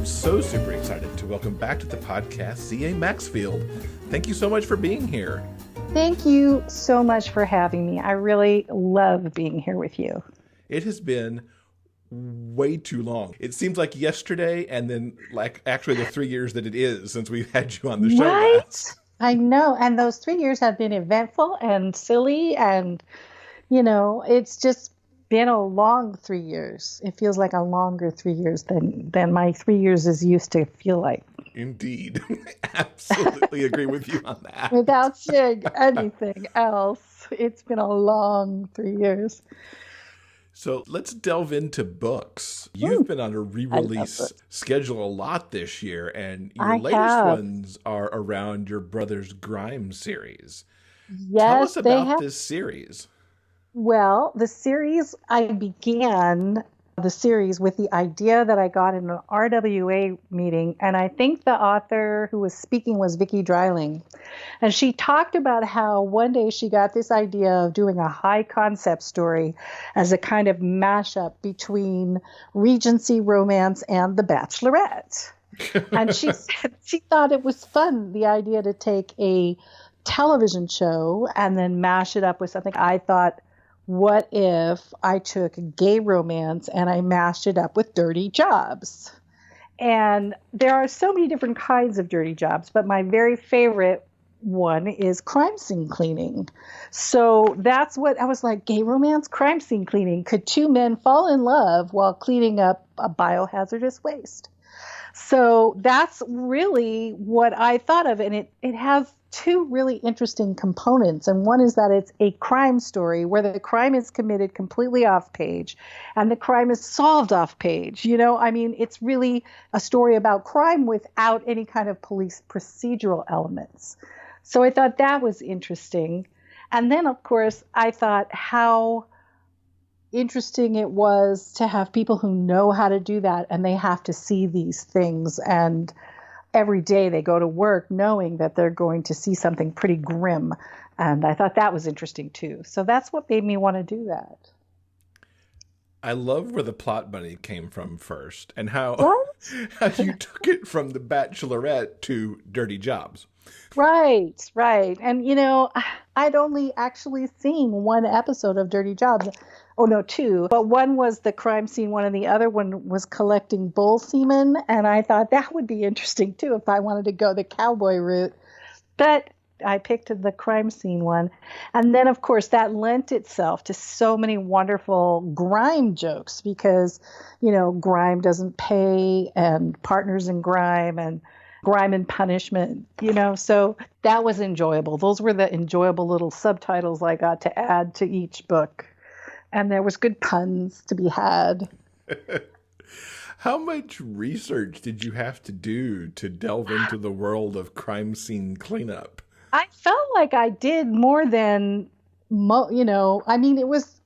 so super excited to welcome back to the podcast C.A. Maxfield. Thank you so much for being here. Thank you so much for having me. I really love being here with you. It has been way too long. It seems like yesterday and then like actually the 3 years that it is since we've had you on the show. Right? Last. I know. And those 3 years have been eventful and silly. And, you know, it's just been a long 3 years. It feels like a longer 3 years than my 3 years is used to feel like. Indeed. Absolutely agree with you on that. Without saying anything else, it's been a long 3 years. So let's delve into books. You've been on a re-release schedule a lot this year, and your latest ones are around your brother's Grime series. Yes, tell us about this series. Well, the series, I began the series with the idea that I got in an RWA meeting, and I think the author who was speaking was Vicki Dreiling. And she talked about how one day she got this idea of doing a high concept story as a kind of mashup between Regency romance and The Bachelorette. And she said she thought it was fun, the idea to take a television show and then mash it up with something. I thought, what if I took gay romance and I mashed it up with dirty jobs? And there are so many different kinds of dirty jobs, but my very favorite one is crime scene cleaning. So that's what I was like, gay romance, crime scene cleaning. Could two men fall in love while cleaning up a biohazardous waste? So that's really what I thought of. And it has two really interesting components. And one is that it's a crime story where the crime is committed completely off page and the crime is solved off page. You know, I mean, it's really a story about crime without any kind of police procedural elements. So I thought that was interesting. And then, of course, I thought how interesting it was to have people who know how to do that, and they have to see these things, and every day they go to work knowing that they're going to see something pretty grim. And I thought that was interesting too. So that's what made me want to do that. I love where the plot bunny came from first, and how you took it from The Bachelorette to Dirty Jobs. Right. And, you know, I'd only actually seen one episode of Dirty Jobs. Oh, no, two. But one was the crime scene one, and the other one was collecting bull semen. And I thought that would be interesting, too, if I wanted to go the cowboy route. But I picked the crime scene one. And then, of course, that lent itself to so many wonderful grime jokes because, you know, grime doesn't pay, and partners in grime, and Grime and Punishment, you know, so that was enjoyable. Those were the enjoyable little subtitles I got to add to each book. And there was good puns to be had. How much research did you have to do to delve into the world of crime scene cleanup? I felt like I did more than, you know, I mean, it was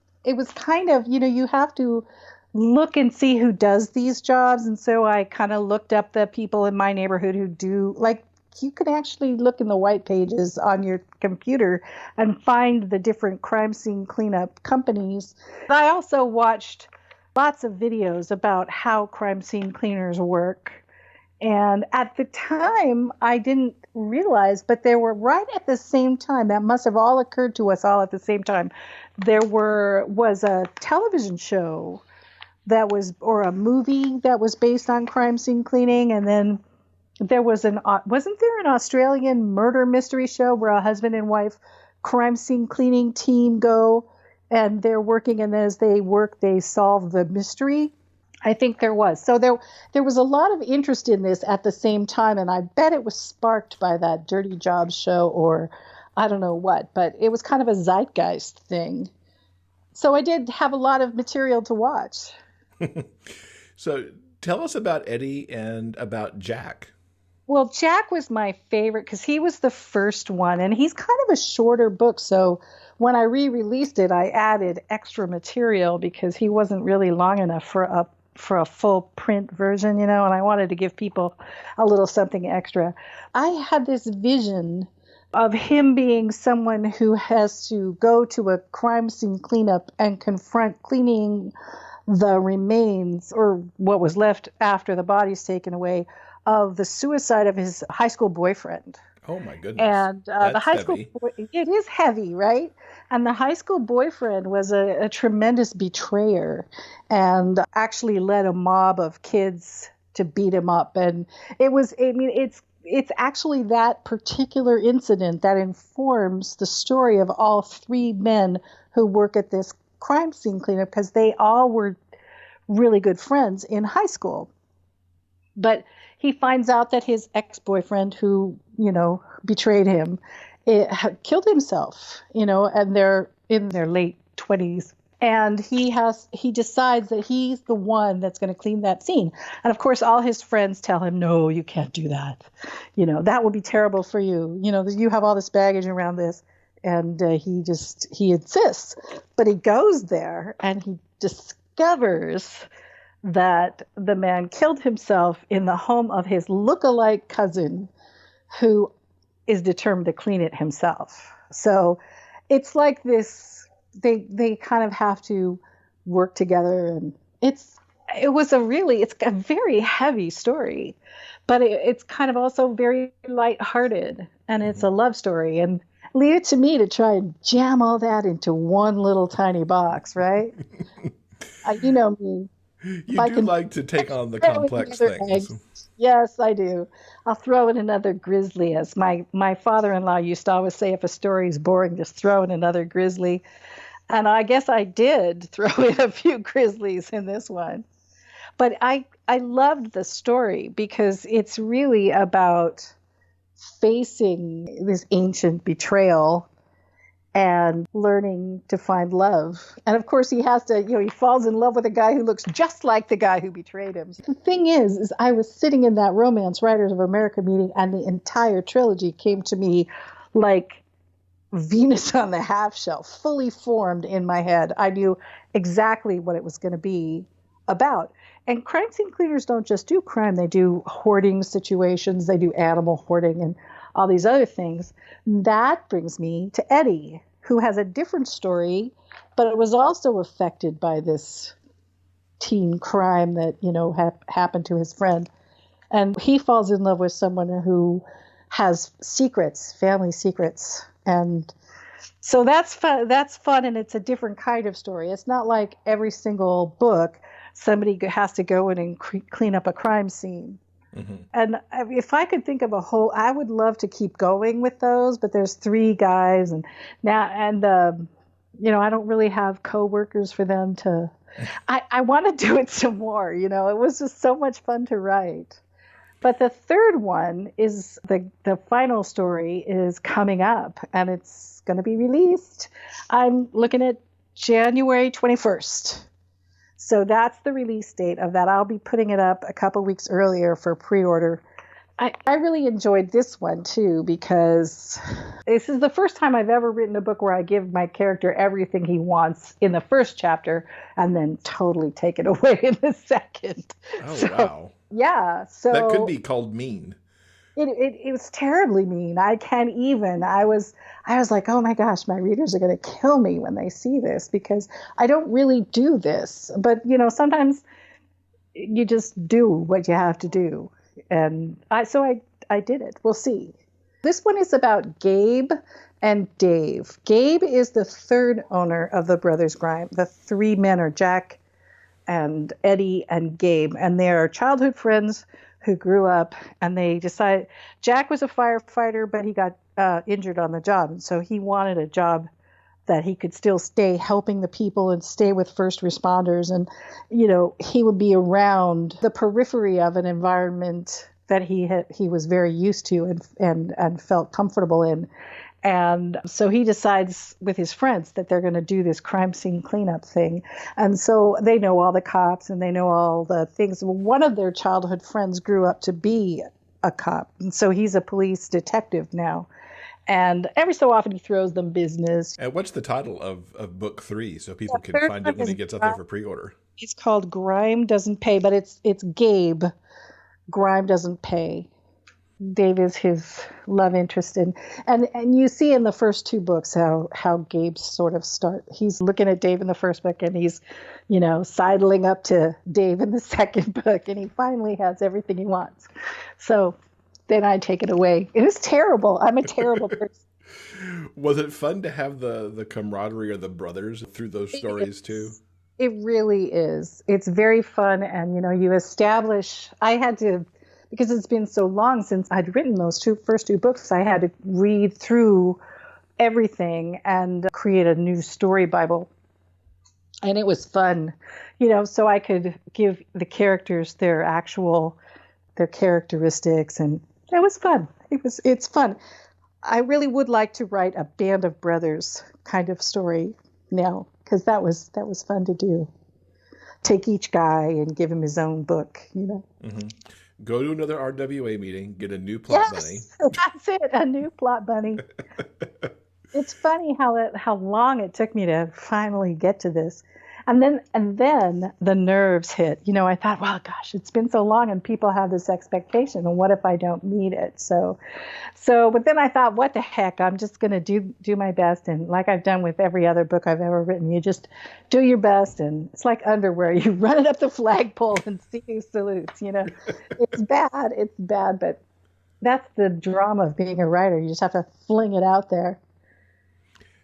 kind of, you know, you have to look and see who does these jobs. And so I kind of looked up the people in my neighborhood who do, like, you could actually look in the white pages on your computer and find the different crime scene cleanup companies. I also watched lots of videos about how crime scene cleaners work. And at the time, I didn't realize, but there were right at the same time, that must have all occurred to us all at the same time, there was a television show that was, or a movie that was based on crime scene cleaning. And then there was wasn't there an Australian murder mystery show where a husband and wife crime scene cleaning team go and they're working, and as they work, they solve the mystery? I think there was. So there was a lot of interest in this at the same time, and I bet it was sparked by that Dirty Jobs show, or I don't know what, but it was kind of a zeitgeist thing. So I did have a lot of material to watch. So tell us about Eddie and about Jack. Well, Jack was my favorite because he was the first one, and he's kind of a shorter book. So when I re-released it, I added extra material because he wasn't really long enough for a full print version, you know, and I wanted to give people a little something extra. I had this vision of him being someone who has to go to a crime scene cleanup and confront cleaning the remains, or what was left after the body's taken away, of the suicide of his high school boyfriend. Oh my goodness. And the That's high heavy. school, it is heavy, right? And the high school boyfriend was a tremendous betrayer and actually led a mob of kids to beat him up. And it's actually that particular incident that informs the story of all three men who work at this crime scene cleanup, because they all were really good friends in high school. But he finds out that his ex-boyfriend, who, betrayed him, killed himself, and they're in their late 20s. And he decides that he's the one that's going to clean that scene. And of course, all his friends tell him, no, you can't do that. That would be terrible for you. You have all this baggage around this. And he insists. But he goes there and he discovers that the man killed himself in the home of his look-alike cousin, who is determined to clean it himself. So it's like this, they kind of have to work together, and it's a very heavy story, but it's kind of also very lighthearted, and it's a love story, and leave it to me to try and jam all that into one little tiny box, right? You know me. You do like to take on the complex things. Eggs. Yes, I do. I'll throw in another grizzly, as my father-in-law used to always say, if a story is boring, just throw in another grizzly. And I guess I did throw in a few grizzlies in this one. But I loved the story because it's really about facing this ancient betrayal and learning to find love. And of course he has to, he falls in love with a guy who looks just like the guy who betrayed him. The thing is I was sitting in that Romance Writers of America meeting, and the entire trilogy came to me like Venus on the half shell, fully formed in my head. I knew exactly what it was going to be about. And crime scene cleaners don't just do crime. They do hoarding situations. They do animal hoarding and all these other things. That brings me to Eddie, who has a different story, but it was also affected by this teen crime that, happened to his friend. And he falls in love with someone who has secrets, family secrets. And so that's fun, and it's a different kind of story. It's not like every single book somebody has to go in and clean up a crime scene. Mm-hmm. And if I could think of I would love to keep going with those, but there's three guys, and I don't really have coworkers for them to. I want to do it some more. It was just so much fun to write. But the third one is the final story is coming up, and it's going to be released. I'm looking at January 21st. So that's the release date of that. I'll be putting it up a couple weeks earlier for pre-order. I really enjoyed this one, too, because this is the first time I've ever written a book where I give my character everything he wants in the first chapter and then totally take it away in the second. Oh, wow. Yeah. So that could be called mean. It was terribly mean. I can't even. I was like, oh my gosh, my readers are going to kill me when they see this, because I don't really do this. But, sometimes you just do what you have to do. And I did it. We'll see. This one is about Gabe and Dave. Gabe is the third owner of the Brothers Grime. The three men are Jack and Eddie and Gabe, and they are childhood friends who grew up, and they decided Jack was a firefighter, but he got injured on the job. And so he wanted a job that he could still stay helping the people and stay with first responders. And, he would be around the periphery of an environment that he was very used to and felt comfortable in. And so he decides with his friends that they're going to do this crime scene cleanup thing. And so they know all the cops and they know all the things. One of their childhood friends grew up to be a cop. And so he's a police detective now. And every so often he throws them business. And what's the title of book 3 so people can find it when it gets out there for pre-order? It's called Grime Doesn't Pay, but it's Gabe. Grime Doesn't Pay. Dave is his love interest and you see in the first two books how Gabe sort of he's looking at Dave in the first book and he's, sidling up to Dave in the second book and he finally has everything he wants. So then I take it away. It is terrible. I'm a terrible person. Was it fun to have the camaraderie of the brothers through those stories too? It really is. It's very fun and you establish because it's been so long since I'd written those first two books, I had to read through everything and create a new story Bible. And it was fun, so I could give the characters their characteristics, and it was fun. It's fun. I really would like to write a Band of Brothers kind of story now, because that was fun to do. Take each guy and give him his own book, Mm-hmm. Go to another RWA meeting, get a new plot bunny. That's it, a new plot bunny. It's funny how long it took me to finally get to this. And then the nerves hit. I thought, well, gosh, it's been so long and people have this expectation. And what if I don't meet it? But then I thought, what the heck? I'm just going to do my best. And like I've done with every other book I've ever written, you just do your best. And it's like underwear. You run it up the flagpole and see who salutes. It's bad. But that's the drama of being a writer. You just have to fling it out there.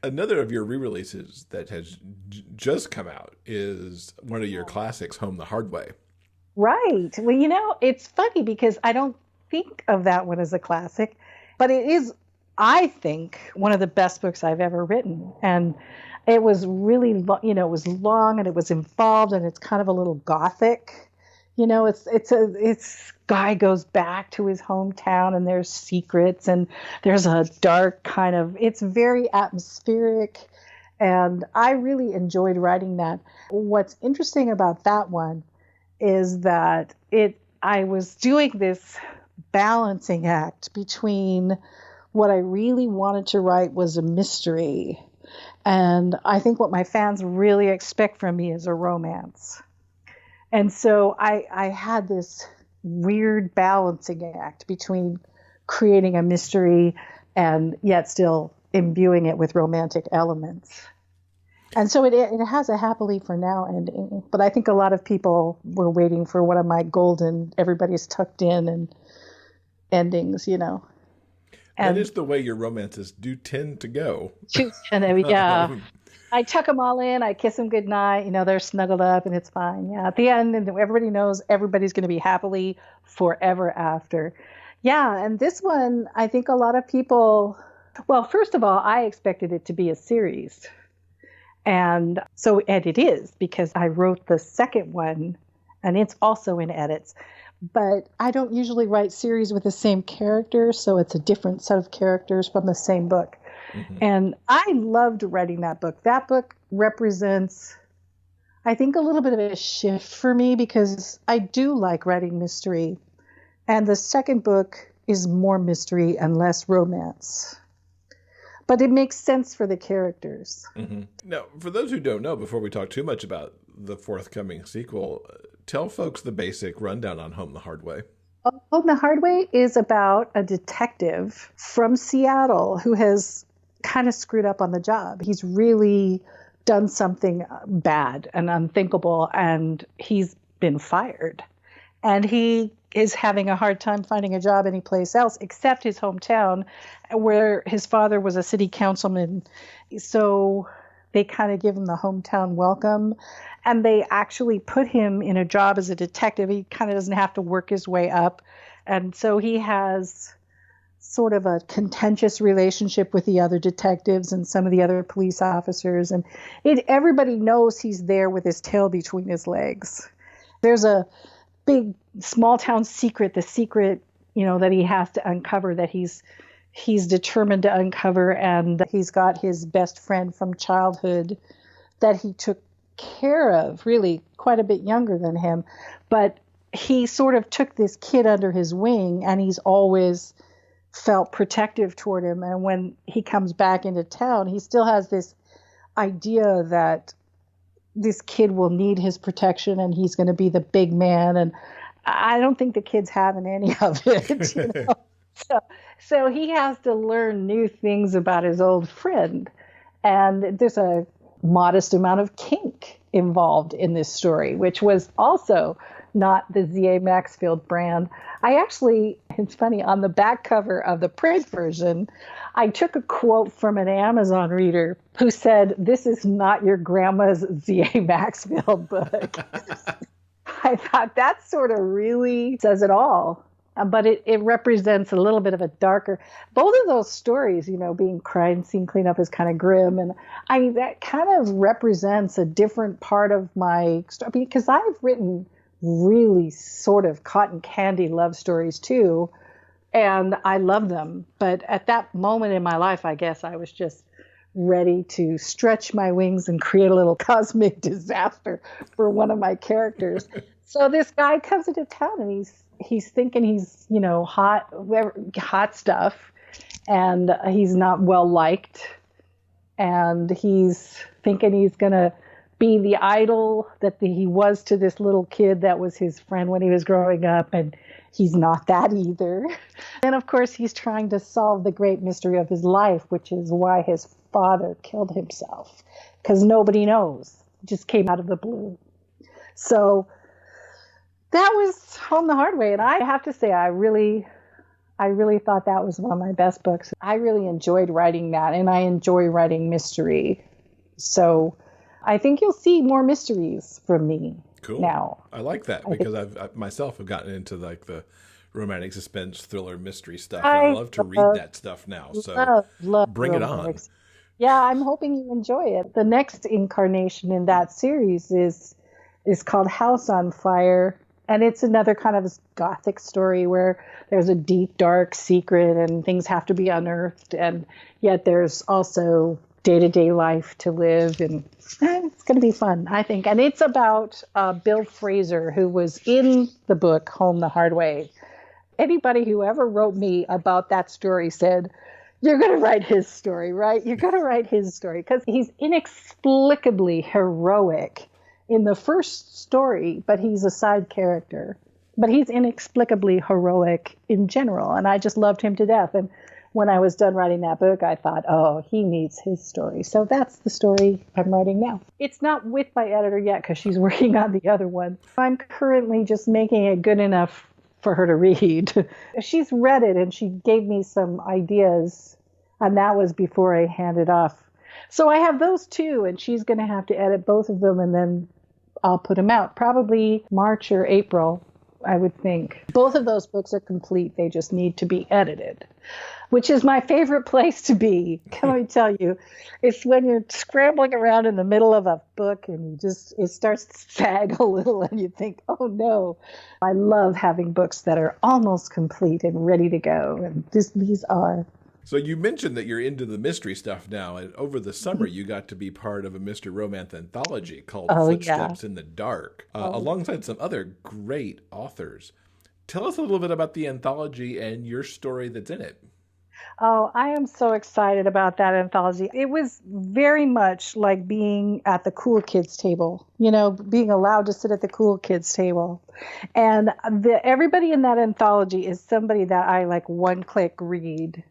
Another of your re-releases that has just come out is one of your classics, Home the Hard Way. Right. Well, it's funny because I don't think of that one as a classic, but it is, I think, one of the best books I've ever written. And it was really, it was long and it was involved and it's kind of a little gothic. It's guy goes back to his hometown and there's secrets and there's a dark kind of, it's very atmospheric. And I really enjoyed writing that. What's interesting about that one is that I was doing this balancing act between what I really wanted to write was a mystery. And I think what my fans really expect from me is a romance. And so I had this weird balancing act between creating a mystery and yet still imbuing it with romantic elements. And so it has a happily for now ending. But I think a lot of people were waiting for one of my golden, everybody's tucked in and endings, And that is the way your romances do tend to go. Yeah. I tuck them all in. I kiss them goodnight. They're snuggled up and it's fine. Yeah. At the end, and everybody knows everybody's going to be happily forever after. Yeah. And this one, I think a lot of people, well, first of all, I expected it to be a series. And it is because I wrote the second one and it's also in edits. But I don't usually write series with the same character. So it's a different set of characters from the same book. Mm-hmm. And I loved writing that book. That book represents, I think, a little bit of a shift for me because I do like writing mystery. And the second book is more mystery and less romance. But it makes sense for the characters. Mm-hmm. Now, for those who don't know, before we talk too much about the forthcoming sequel, tell folks the basic rundown on Home the Hard Way. Home the Hard Way is about a detective from Seattle who has kind of screwed up on the job. He's really done something bad and unthinkable, and he's been fired. And he is having a hard time finding a job anyplace else except his hometown, where his father was a city councilman. So they kind of give him the hometown welcome, and they actually put him in a job as a detective. He kind of doesn't have to work his way up. And so he has sort of a contentious relationship with the other detectives and some of the other police officers. And everybody knows he's there with his tail between his legs. There's a big small town secret, the secret, that he has to uncover, that he's determined to uncover. And he's got his best friend from childhood that he took care of, really quite a bit younger than him. But he sort of took this kid under his wing, and he's always felt protective toward him. And when he comes back into town, he still has this idea that this kid will need his protection and he's going to be the big man. And I don't think the kid's having any of it. So, so he has to learn new things about his old friend. And there's a modest amount of kink involved in this story, which was also not the Z.A. Maxfield brand. It's funny, on the back cover of the print version, I took a quote from an Amazon reader who said, "This is not your grandma's Z.A. Maxfield book." I thought that sort of really says it all. But it represents a little bit of a darker. Both of those stories, being crime scene cleanup is kind of grim, and that kind of represents a different part of my story because I've written really sort of cotton candy love stories too, and I love them. But at that moment in my life, I guess I was just ready to stretch my wings and create a little cosmic disaster for one of my characters. So this guy comes into town and he's thinking he's, hot stuff, and he's not well liked, and he's thinking he's going to be the idol that he was to this little kid that was his friend when he was growing up, and he's not that either. And of course, he's trying to solve the great mystery of his life, which is why his father killed himself, because nobody knows. It just came out of the blue. So that was Home the Hard Way. And I have to say, I really thought that was one of my best books. I really enjoyed writing that, and I enjoy writing mystery. So I think you'll see more mysteries from me now. I like that because I myself have gotten into like the romantic suspense thriller mystery stuff. And I love to read that stuff now. So love bring it on. Yeah, I'm hoping you enjoy it. The next incarnation in that series is called House on Fire. And it's another kind of gothic story where there's a deep, dark secret and things have to be unearthed. And yet there's also day-to-day life to live. And it's going to be fun, I think. And it's about Bill Fraser, who was in the book Home the Hard Way. Anybody who ever wrote me about that story said, "You're going to write his story, right? You're going to write his story." Because he's inexplicably heroic in the first story, but he's a side character. But he's inexplicably heroic in general, and I just loved him to death. And when I was done writing that book, I thought, oh, he needs his story. So that's the story I'm writing now. It's not with my editor yet because she's working on the other one. I'm currently just making it good enough for her to read. She's read it, and she gave me some ideas, and that was before I handed off. So I have those two, and she's going to have to edit both of them, and then I'll put them out probably March or April, I would think. Both of those books are complete. They just need to be edited, which is my favorite place to be. Can I tell you? It's when you're scrambling around in the middle of a book and it starts to sag a little and you think, oh no. I love having books that are almost complete and ready to go. And these are. So you mentioned that you're into the mystery stuff now, and over the summer you got to be part of a mystery romance anthology called Footsteps in the Dark, alongside some other great authors. Tell us a little bit about the anthology and your story that's in it. Oh, I am so excited about that anthology. It was very much like being at the cool kids table, being allowed to sit at the cool kids table. And everybody in that anthology is somebody that I like one-click read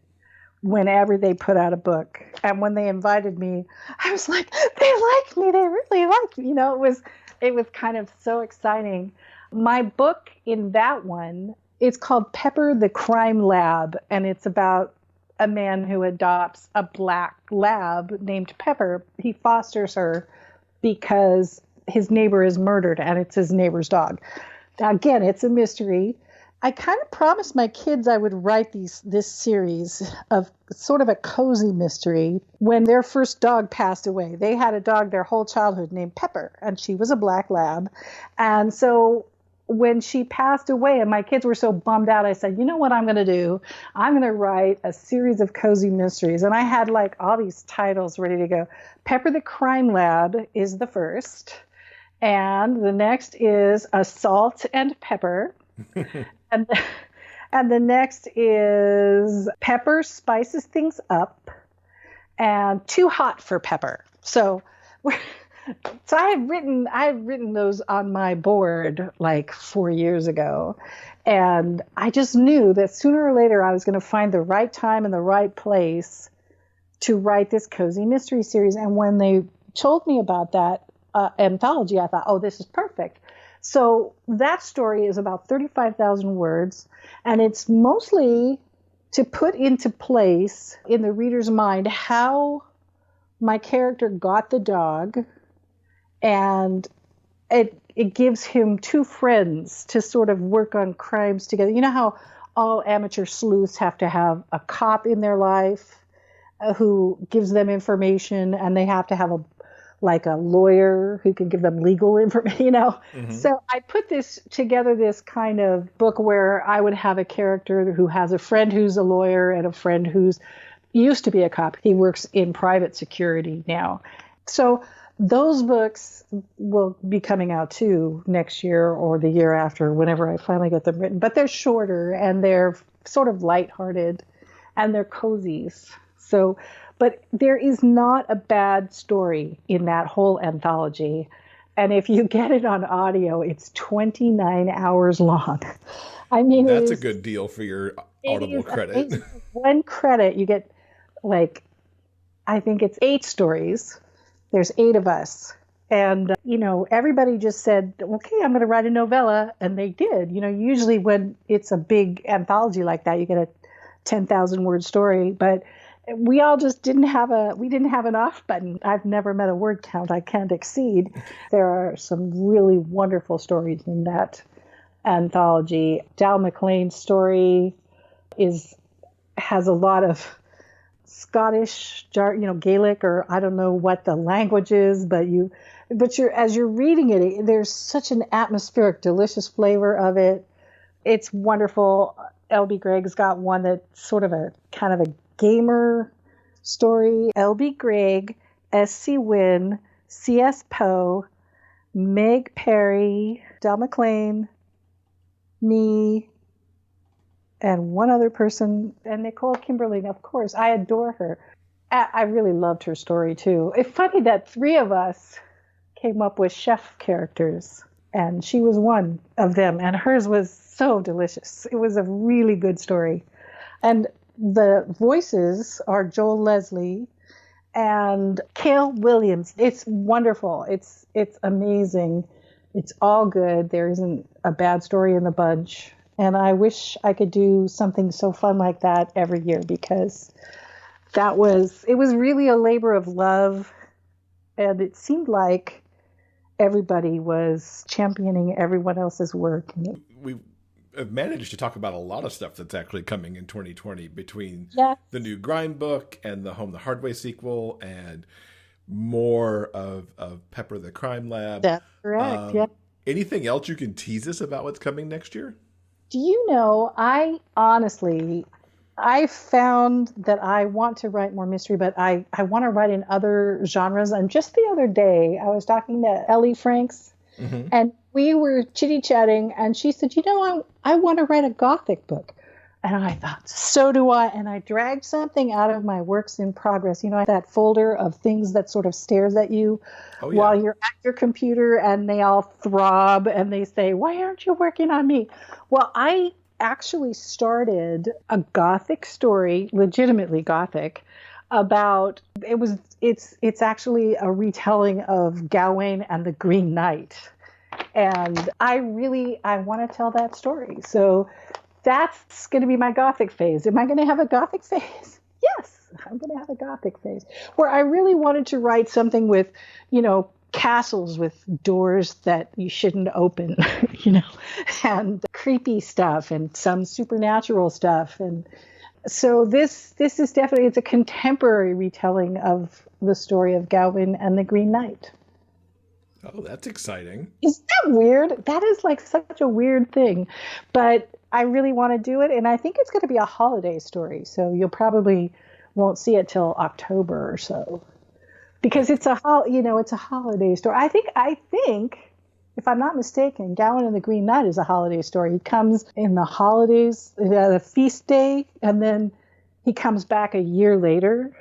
whenever they put out a book. And when they invited me, I was like, they like me. They really like me. It was kind of so exciting. My book in that one, it's called Pepper the Crime Lab, and it's about a man who adopts a black lab named Pepper. He fosters her because his neighbor is murdered, and it's his neighbor's dog. Now, again, it's a mystery. I kind of promised my kids I would write this series of sort of a cozy mystery when their first dog passed away. They had a dog their whole childhood named Pepper, and she was a black lab. And so when she passed away and my kids were so bummed out, I said, you know what I'm going to do? I'm going to write a series of cozy mysteries. And I had like all these titles ready to go. Pepper the Crime Lab is the first. And the next is Assault and Pepper. And the next is Pepper Spices Things Up and Too Hot for Pepper. So So I had written those on my board like 4 years ago. And I just knew that sooner or later I was going to find the right time and the right place to write this cozy mystery series. And when they told me about that anthology, I thought, oh, this is perfect. So that story is about 35,000 words, and it's mostly to put into place in the reader's mind how my character got the dog, and it gives him two friends to sort of work on crimes together. You know how all amateur sleuths have to have a cop in their life who gives them information, and they have to have a lawyer who can give them legal information, Mm-hmm. So I put this together, this kind of book where I would have a character who has a friend who's a lawyer and a friend who's used to be a cop. He works in private security now. So those books will be coming out too next year or the year after, whenever I finally get them written. But they're shorter and they're sort of lighthearted and they're cozies. So, but there is not a bad story in that whole anthology. And if you get it on audio, it's 29 hours long. I mean, that's a good deal for your Audible credit. One credit, you get I think it's 8 stories. There's 8 of us. And, everybody just said, okay, I'm going to write a novella. And they did. Usually when it's a big anthology like that, you get a 10,000 word story. But we all just didn't have an off button. I've never met a word count I can't exceed. There are some really wonderful stories in that anthology. Dal McLean's story has a lot of Scottish, Gaelic, or I don't know what the language is, but as you're reading it, there's such an atmospheric, delicious flavor of it. It's wonderful. L.B. Gregg's got one that's sort of a kind of a gamer story. L.B. Gregg, S.C. Wynn, C.S. Poe, Meg Perry, Dal McLean, me, and one other person, and Nicole Kimberly. Of course, I adore her. I really loved her story too. It's funny that 3 of us came up with chef characters, and she was one of them, and hers was so delicious. It was a really good story. And the voices are Joel Leslie and Cale Williams. It's wonderful. It's amazing. It's all good. There isn't a bad story in the bunch. And I wish I could do something so fun like that every year, because it was really a labor of love. And it seemed like everybody was championing everyone else's work. We have managed to talk about a lot of stuff that's actually coming in 2020 between the new Grime book and the Home the Hard Way sequel and more of Pepper the Crime Lab. That's correct, Anything else you can tease us about what's coming next year? Do you know, I found that I want to write more mystery, but I want to write in other genres. And just the other day, I was talking to Ellie Franks, mm-hmm. and we were chitty-chatting, and she said, I want to write a Gothic book. And I thought, so do I. And I dragged something out of my works in progress. That folder of things that sort of stares at you while you're at your computer, and they all throb and they say, why aren't you working on me? Well, I actually started a Gothic story, legitimately Gothic, about it's actually a retelling of Gawain and the Green Knight. And I want to tell that story. So that's going to be my Gothic phase. Am I going to have a Gothic phase? Yes, I'm going to have a Gothic phase where I really wanted to write something with, castles with doors that you shouldn't open, and creepy stuff and some supernatural stuff. And so this is definitely, it's a contemporary retelling of the story of Gawain and the Green Knight. Oh, that's exciting. Isn't that weird? That is like such a weird thing, but I really want to do it. And I think it's going to be a holiday story. So you'll probably won't see it till October or so, because it's a holiday story. I think if I'm not mistaken, Gawain and the Green Knight is a holiday story. He comes in the holidays, the feast day, and then he comes back a year later.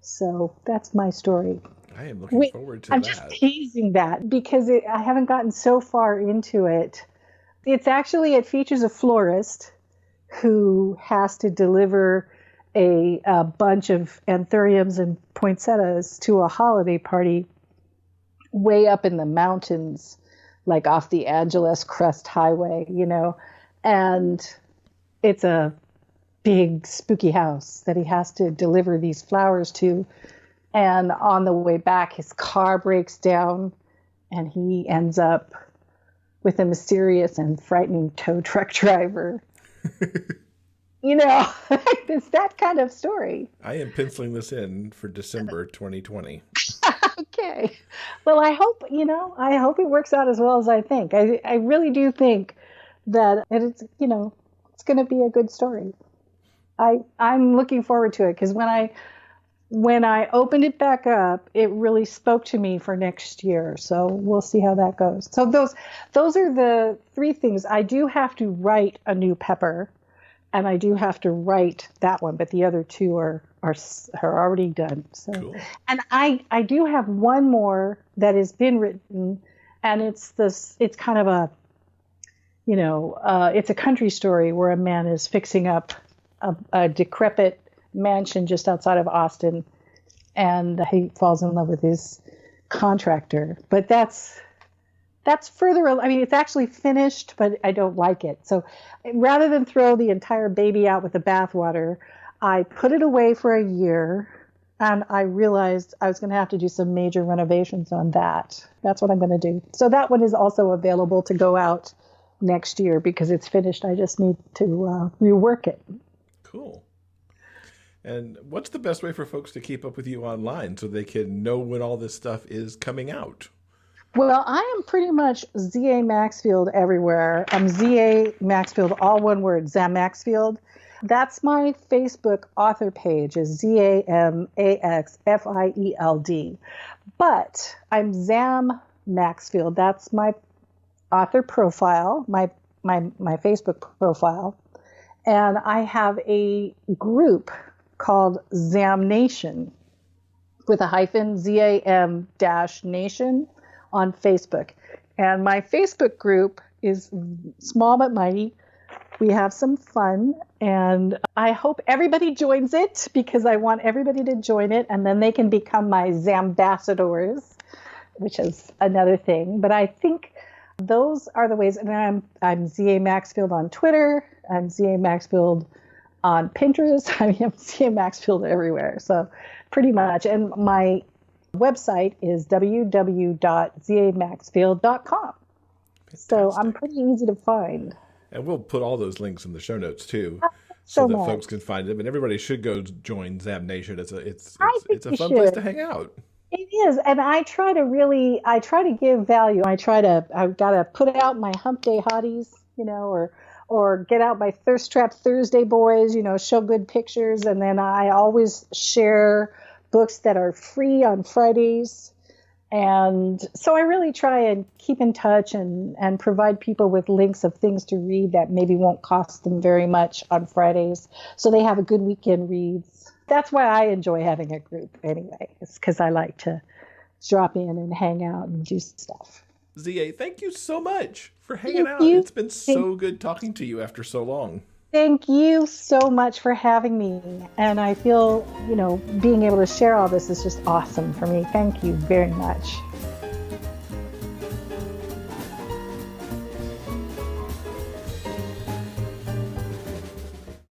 So that's my story. I am looking forward to I'm that. just teasing that because I haven't gotten so far into it. It features a florist who has to deliver a bunch of anthuriums and poinsettias to a holiday party way up in the mountains, like off the Angeles Crest Highway, and it's a big spooky house that he has to deliver these flowers to. And on the way back, his car breaks down and he ends up with a mysterious and frightening tow truck driver. It's that kind of story. I am penciling this in for December 2020. Okay. Well, I hope it works out as well as I think. I really do think that it's going to be a good story. I'm looking forward to it because when I opened it back up, it really spoke to me for next year. So we'll see how that goes. So those are the three things. I do have to write a new Pepper, and I do have to write that one, but the other two are already done. So, cool. And I do have one more that has been written, and it's kind of a, it's a country story where a man is fixing up a decrepit mansion just outside of Austin, and he falls in love with his contractor. But that's further. I mean, it's actually finished, but I don't like it. So rather than throw the entire baby out with the bathwater, I put it away for a year, and I realized I was going to have to do some major renovations on that. That's what I'm going to do. So that one is also available to go out next year because it's finished. I just need to rework it. Cool. And what's the best way for folks to keep up with you online so they can know when all this stuff is coming out? Well, I am pretty much Z.A. Maxfield everywhere. I'm Z.A. Maxfield, all one word, Zam Maxfield. That's my Facebook author page, is ZAMAXFIELD. But I'm Zam Maxfield. That's my author profile, my Facebook profile. And I have a group called Zam Nation with a hyphen, ZAM-Nation on Facebook. And my Facebook group is small but mighty. We have some fun, and I hope everybody joins it because I want everybody to join it, and then they can become my Zambassadors, which is another thing. But I think those are the ways. And I'm Z.A. Maxfield on Twitter. I'm Z.A. Maxfield on Pinterest. I mean, I'm Z.A. Maxfield everywhere. So pretty much. And my website is www.zamaxfield.com. So I'm pretty easy to find. And we'll put all those links in the show notes too, so that folks can find them. And everybody should go join Zam Nation. It's a fun place to hang out. It is, and I try to give value. I've got to put out my Hump Day Hotties, or get out my Thirst Trap Thursday boys, show good pictures, and then I always share books that are free on Fridays. And so I really try and keep in touch and provide people with links of things to read that maybe won't cost them very much on Fridays, so they have a good weekend reads. That's why I enjoy having a group anyway. It's because I like to drop in and hang out and do stuff. Z.A., thank you so much for hanging out. It's been so good talking to you after so long. Thank you so much for having me. And I feel, being able to share all this is just awesome for me. Thank you very much.